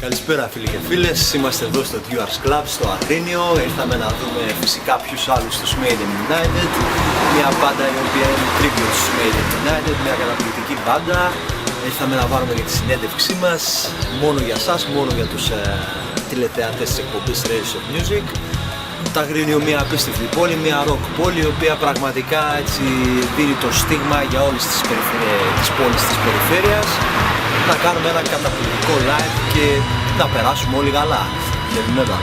Καλησπέρα φίλοι και φίλες, είμαστε εδώ στο Viewers Club στο Agrinio. Ήρθαμε να δούμε φυσικά ποιους άλλους τους Maiden Unied, μια μπάντα η οποία είναι tribute στους Maiden Unied, μια καταπληκτική μπάντα. Ήρθαμε να πάρουμε για τη συνέντευξή μας, μόνο για σας, μόνο για τους τηλεθεατές της εκπομπής Race of Music. Το Agrinio, μια απίστευτη πόλη, μια rock πόλη, η οποία πραγματικά έτσι δίνει το στίγμα για όλες τις πόλεις της περιφέρειας. Να κάνουμε ένα καταπληκτικό live και να περάσουμε όλοι καλά. Γερνέτα.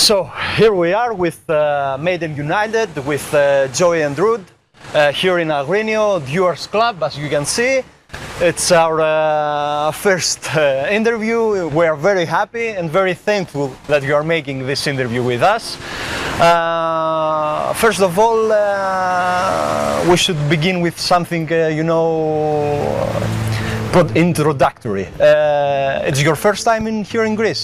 So here we are with Maiden United, with Joey and Ruud here in Agrinio, Viewers Club, as you can see. It's our first interview. We are very happy and very thankful that you are making this interview with us. First of all, we should begin with something, introductory. It's your first time here in Greece?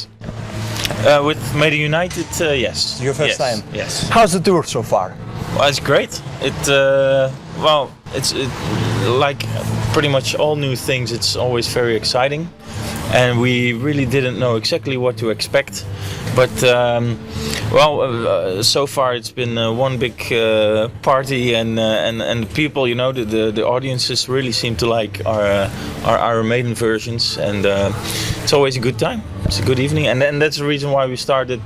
With Maiden United, yes. Your first time? Yes. How's the tour so far? Well, it's great. It's like pretty much all new things. It's always very exciting, and we really didn't know exactly what to expect. But so far it's been one big party, and people, the audiences really seem to like our Maiden versions, and it's always a good time. It's a good evening, and that's the reason why we started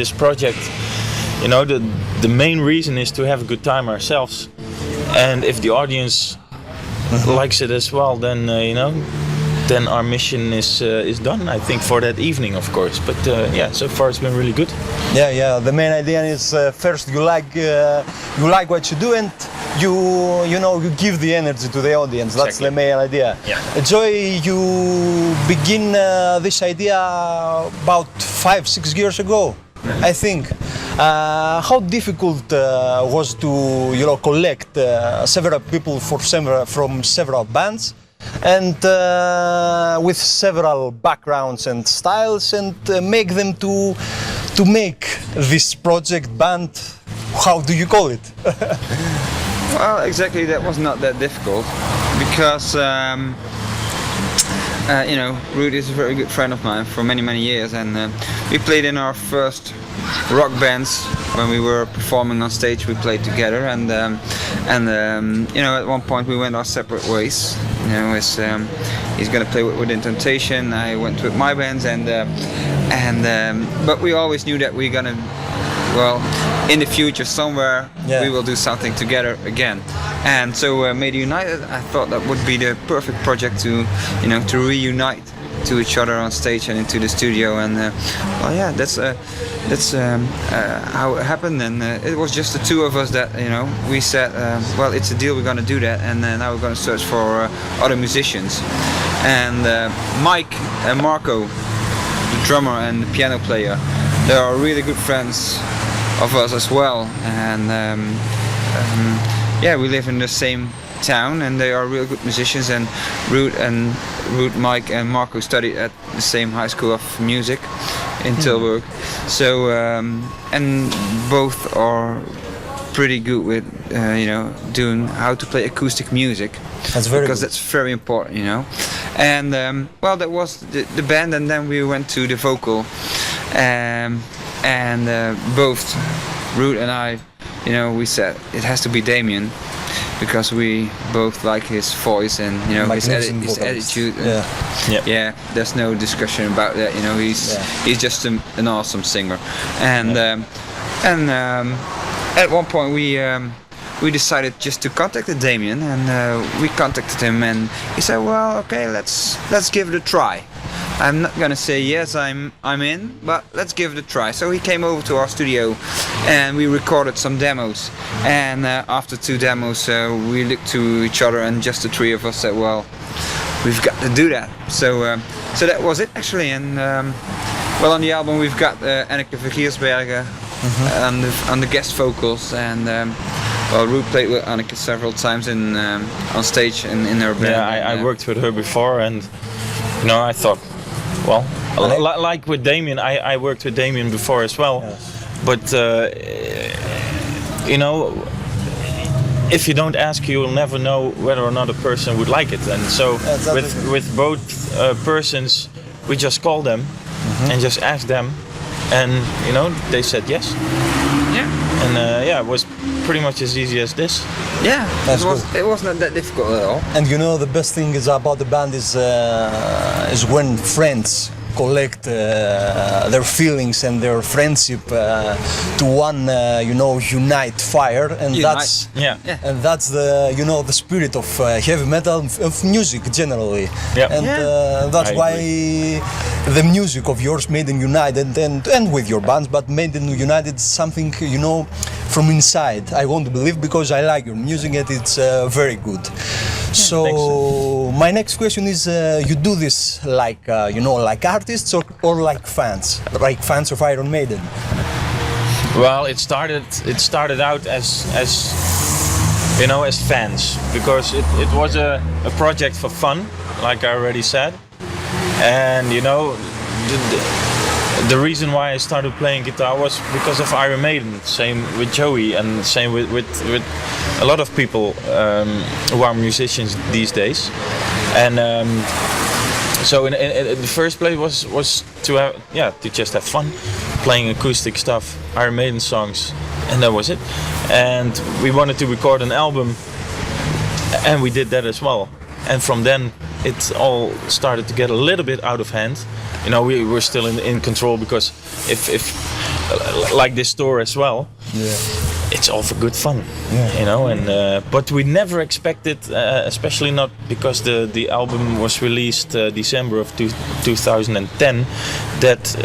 this project. The main reason is to have a good time ourselves, and if the audience likes it as well, then our mission is done. I think for that evening, of course. But so far it's been really good. Yeah. The main idea is first you like what you do, and you give the energy to the audience. That's Exactly. the main idea. Yeah. Joy, you begin this idea about 5-6 years ago, I think. How difficult was to collect several people from several bands, and with several backgrounds and styles, and make them to make this project band? How do you call it? Well, exactly, that was not that difficult because Ruud is a very good friend of mine for many years, and we played in our first rock bands when we were performing on stage. We played together, and at one point we went our separate ways. He's gonna play with Within Temptation. I went with my bands, but we always knew that we're gonna, in the future somewhere, we will do something together again. And so Maiden United, I thought that would be the perfect project to reunite to each other on stage and into the studio, and that's how it happened. And it was just the two of us that we said, it's a deal, we're gonna do that, and now we're gonna search for other musicians. And Mike and Marco, the drummer and the piano player, they are really good friends of us as well, and we live in the same town, and they are real good musicians. And Ruud, Mike and Marco studied at the same high school of music in Tilburg, so and both are pretty good with doing how to play acoustic music. That's very because good. That's very important, and that was the band, and then we went to the vocal, and both Ruud and I, we said it has to be Damien, because we both like his voice and his attitude. There's no discussion about that. He's just an awesome singer, and at one point we decided just to contact Damien, and we contacted him, and he said, well, okay, let's give it a try. I'm not gonna say yes, I'm in, but let's give it a try. So he came over to our studio, and we recorded some demos. And after 2 demos, we looked to each other, and just the 3 of us said, well, we've got to do that. So that was it actually. And on the album we've got Anneke Vergiersberger on the guest vocals, and Ruud played with Anneke several times on stage in her band. Yeah, I worked with her before, and I thought, like with Damien, I worked with Damien before as well, but if you don't ask, you will never know whether or not a person would like it. And so with both persons, we just call them and just ask them, and they said yes. Yeah. And it was pretty much as easy as this. Yeah, That's it was not that difficult at all. And the best thing is about the band is when friends collect their feelings and their friendship to one unite fire, and that's the the spirit of heavy metal, of music generally. And that's why the music of yours, Maiden United, and with your bands, but Maiden United is something from inside. I want to believe, because I like your music and it's very good. So my next question is, you do this like like artists or like fans of Iron Maiden? Well, it started out as fans, because it was a project for fun, like I already said. And the reason why I started playing guitar was because of Iron Maiden. Same with Joey, and same with a lot of people who are musicians these days. And so in the first place was to just have fun, playing acoustic stuff, Iron Maiden songs, and that was it. And we wanted to record an album, and we did that as well. And from then it all started to get a little bit out of hand. We were still in control, because if like this tour as well, it's all for good fun, but we never expected, especially not because the album was released December of 2010, that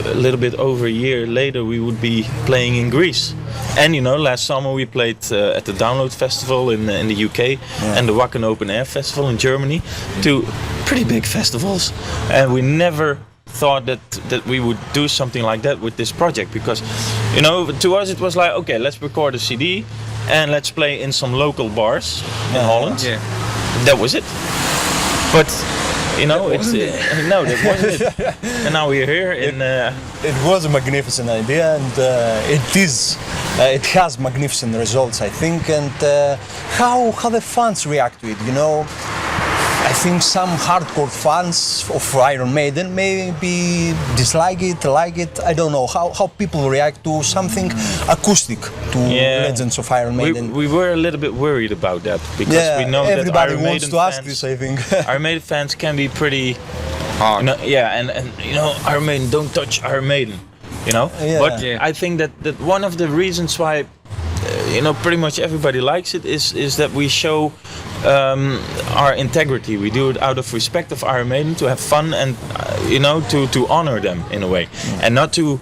a little bit over a year later we would be playing in Greece. And last summer we played at the Download Festival in the UK and the Wacken Open Air Festival in Germany, two pretty big festivals, and we never thought that we would do something like that with this project, because to us it was like, okay, let's record a CD and let's play in some local bars in Holland. That was it. But no, that wasn't it. And now we're here in it was a magnificent idea, and it has magnificent results, I think. And how the fans react to it, I think some hardcore fans of Iron Maiden maybe dislike it, like it. I don't know how people react to something acoustic, to Legends of Iron Maiden. We were a little bit worried about that, because we know that everybody Iron wants Maiden to ask fans, this, I think. Iron Maiden fans can be pretty hard. And Iron Maiden, don't touch Iron Maiden. But I think that one of the reasons why pretty much everybody likes it is that we show our integrity. We do it out of respect of Iron Maiden, to have fun, and to honor them in a way, and not to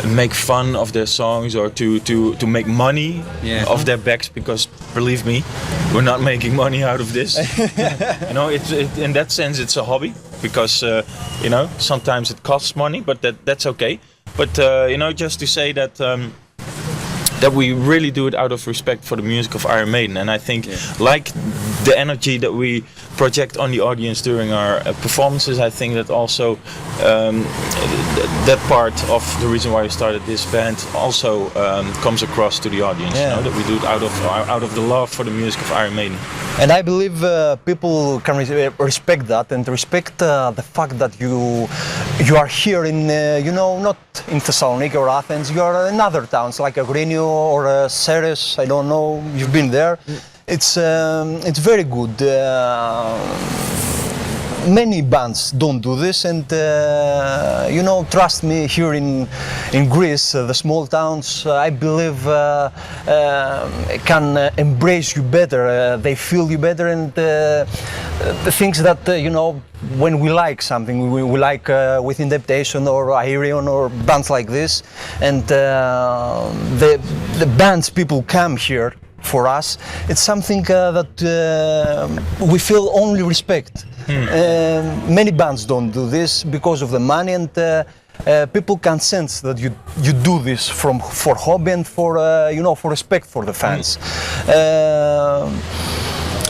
make fun of their songs or to make money off their backs, because believe me, we're not making money out of this. In that sense it's a hobby, because sometimes it costs money, but that's okay. But just to say that we really do it out of respect for the music of Iron Maiden. And I think like the energy that we project on the audience during our performances, I think that also that part of the reason why we started this band also comes across to the audience, that we do it out of the love for the music of Iron Maiden. And I believe people can respect that, and respect the fact that you are here in, not in Thessaloniki or Athens. You are in other towns like Agrinio or Ceres. I don't know. You've been there. It's very good. Many bands don't do this, and trust me, here in Greece, the small towns, I believe, can embrace you better. They feel you better, and the things that when we like something, we like Within Temptation or Aerion or bands like this, and the bands people come here for us, it's something that we feel only respect. Many bands don't do this because of the money, and people can sense that you do this for hobby and for for respect for the fans.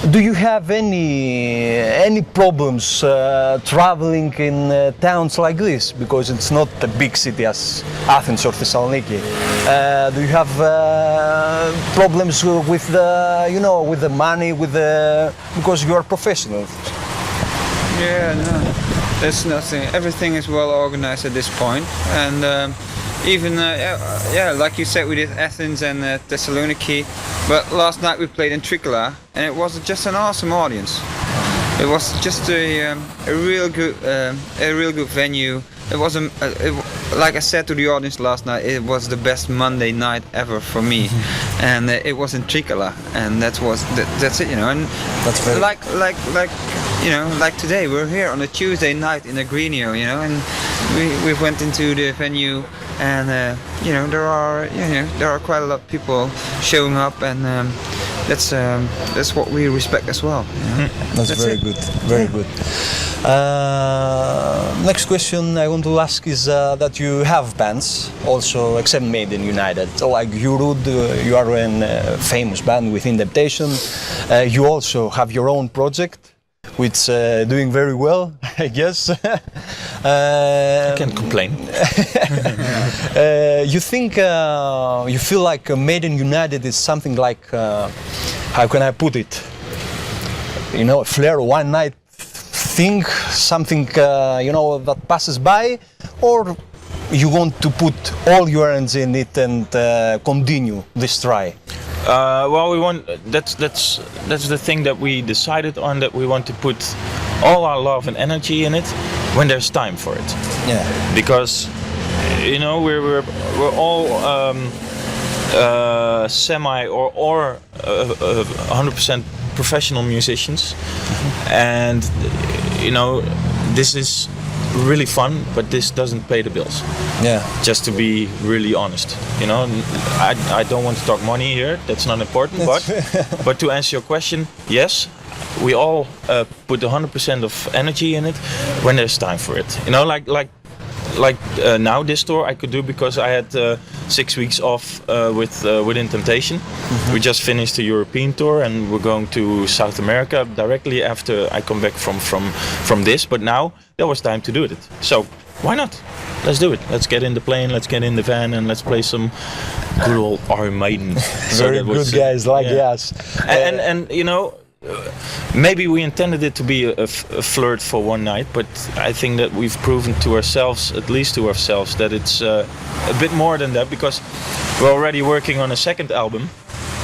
Do you have any problems traveling in towns like this? Because it's not a big city as Athens or Thessaloniki. Do you have problems with the, with the money, because you are professional? Yeah, no, there's nothing. Everything is well organized at this point, and even like you said, we did Athens and Thessaloniki, but last night we played in Trikala, and it was just an awesome audience. It was just a real good venue. It was like I said to the audience last night, it was the best Monday night ever for me, and it was in Trikala, and that's it, And that's very like today we're here on a Tuesday night in Agrinio, and we went into the venue, and there are quite a lot of people showing up, and that's what we respect as well. That's very good, very good. Next question I want to ask is that you have bands also except Maiden United. So like Jurud, you are a famous band with Indeptation. You also have your own project, which doing very well, I guess. I can't complain. You think you feel like Maiden United is something like how can I put it? A flair one night thing, something that passes by, or you want to put all your hands in it and continue this try? Well, we want that's the thing that we decided on, that we want to put all our love and energy in it when there's time for it. Yeah. Because we're all semi or 100% professional musicians, and this is really fun, but this doesn't pay the bills. Yeah. Just to be really honest, I don't want to talk money here. That's not important. But to answer your question, yes, we all put 100% of energy in it when there's time for it. Now this tour I could do because I had 6 weeks off within Temptation. Mm-hmm. We just finished the European tour, and we're going to South America directly after I come back from this. But now there was time to do it. So why not? Let's do it. Let's get in the plane, let's get in the van, and let's play some good old Iron Maiden. Very good guys like us. And maybe we intended it to be a flirt for one night, but I think that we've proven to ourselves, at least to ourselves, that it's a bit more than that, because we're already working on a second album,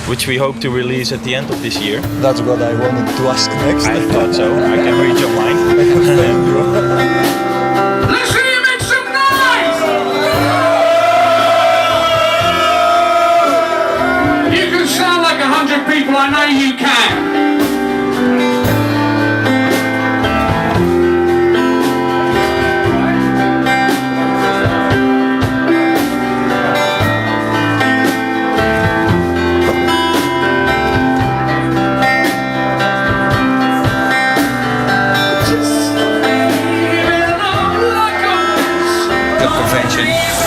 which we hope to release at the end of this year. That's what I wanted to ask next. I thought so. I can read your mind. Let's see you make some noise! You can sound like 100 people, I know you can.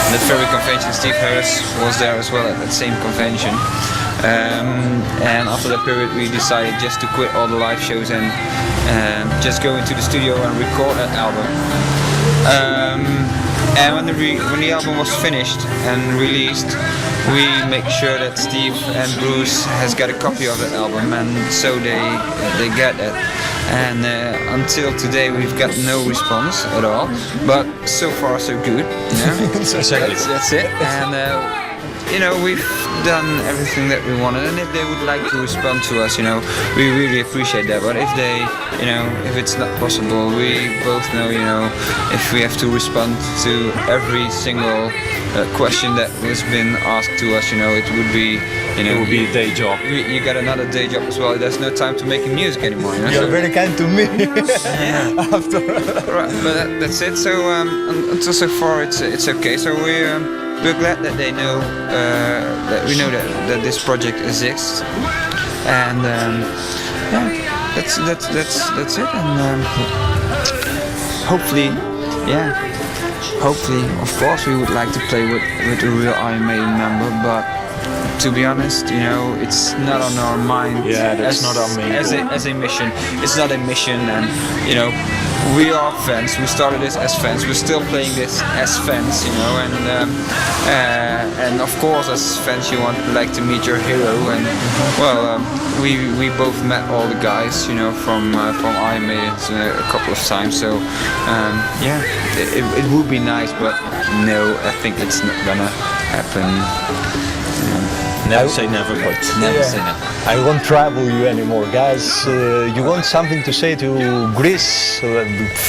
That very convention, Steve Harris was there as well at that same convention, and after that period we decided just to quit all the live shows and just go into the studio and record that album. And when the album was finished and released, we make sure that Steve and Bruce has got a copy of the album, and so they get it. And until today we've got no response at all, but so far so good. That's it. And we've done everything that we wanted, and if they would like to respond to us, we really appreciate that. But if they, if it's not possible, we both know, if we have to respond to every single question that has been asked to us, it would be, it would be a day job. You got another day job as well. There's no time to making music anymore. You're very kind to me. After. Right, but that's it. So until so far, it's okay. So we're glad that they know that we know that this project exists, and that's it. And hopefully, of course, we would like to play with a real Iron Maiden member, but to be honest, you know, it's not on our mind. Yeah, that's not our main goal. As a mission. It's not a mission, and you know, we are fans. We started this as fans. We're still playing this as fans, you know, and of course, as fans, you want like to meet your hero, and well, we both met all the guys, you know, from Iron Maiden a couple of times. So yeah, it would be nice, but no, I think it's not gonna happen. Never say never, but Never say never. I won't trouble you anymore, guys. You want something to say to Greece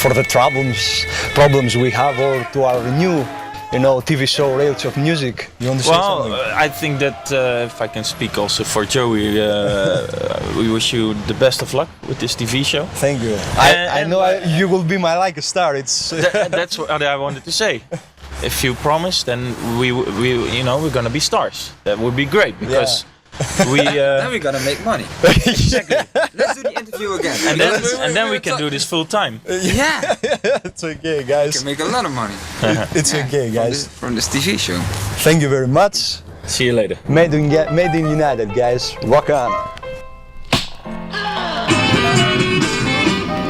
for the problems we have, or to our new, you know, TV show Rails of Music? You want to say something? I think that if I can speak also for Joey, we wish you the best of luck with this TV show. Thank you. I know you will be my like a star. It's That's what I wanted to say. If you promise, then we you know, we're gonna be stars. That would be great, because we Then we're gonna make money. Exactly. Let's do the interview again. and then we can do this full time. Yeah. it's okay, guys. Can make a lot of money It's okay, guys. from this TV show. Thank you very much. See you later. Maiden United, guys. Rock on.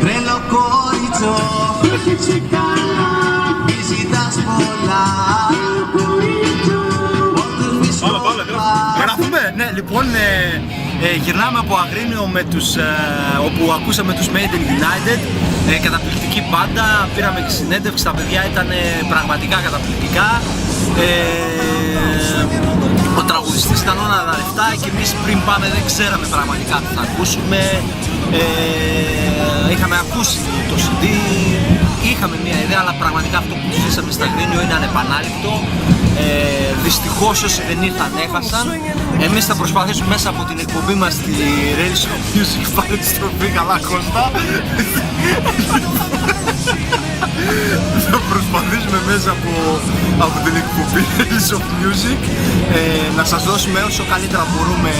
Τρελό κόριτσο, έχει καλά, μη ζητάς πολλά. Γράφουμε, ναι, λοιπόν, γυρνάμε από Αγρίνιο όπου ακούσαμε τους Maiden United, καταπληκτική μπάντα, πήραμε και συνέντευξη, τα παιδιά ήταν πραγματικά καταπληκτικά. Ο τραγουδιστής ήταν όλα τα λεφτά και εμείς πριν πάμε δεν ξέραμε πραγματικά τι θα ακούσουμε. Είχαμε ακούσει το CD, είχαμε μια ιδέα, αλλά πραγματικά αυτό που ζήσαμε στα Agrinio είναι ανεπανάληπτο. Δυστυχώς όσοι δεν ήρθαν έχασαν. Εμείς θα προσπαθήσουμε μέσα από την εκπομπή μας στη Rails of Music, πάλι τη στροφή, καλά Κώστα. Θα προσπαθήσουμε μέσα από την εκπομπή Rails of Music να σας δώσουμε όσο καλύτερα μπορούμε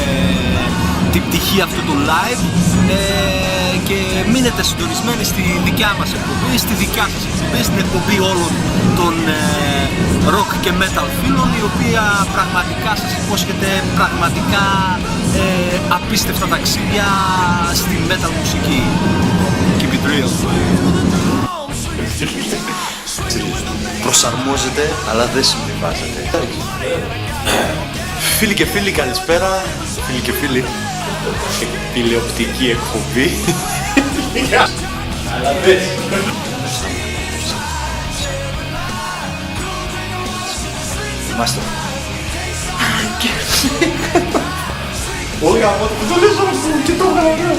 την πτυχή αυτού του live, και μείνετε συντονισμένοι στη δικιά μας εκπομπή, στη δικιά σας εκπομπή, στην εκπομπή όλων των rock και metal φίλων, η οποία πραγματικά σας υπόσχεται πραγματικά απίστευτα ταξίδια στη metal μουσική. Keep it real. Προσαρμόζεται, αλλά δεν συμβιβάζεται. Φίλοι και φίλοι, καλησπέρα. Φίλοι και φίλοι, τηλεοπτική εκπομπή. Αλλά δες. Είμαστε. Όχι, από το λες αυτό και το γράμμα.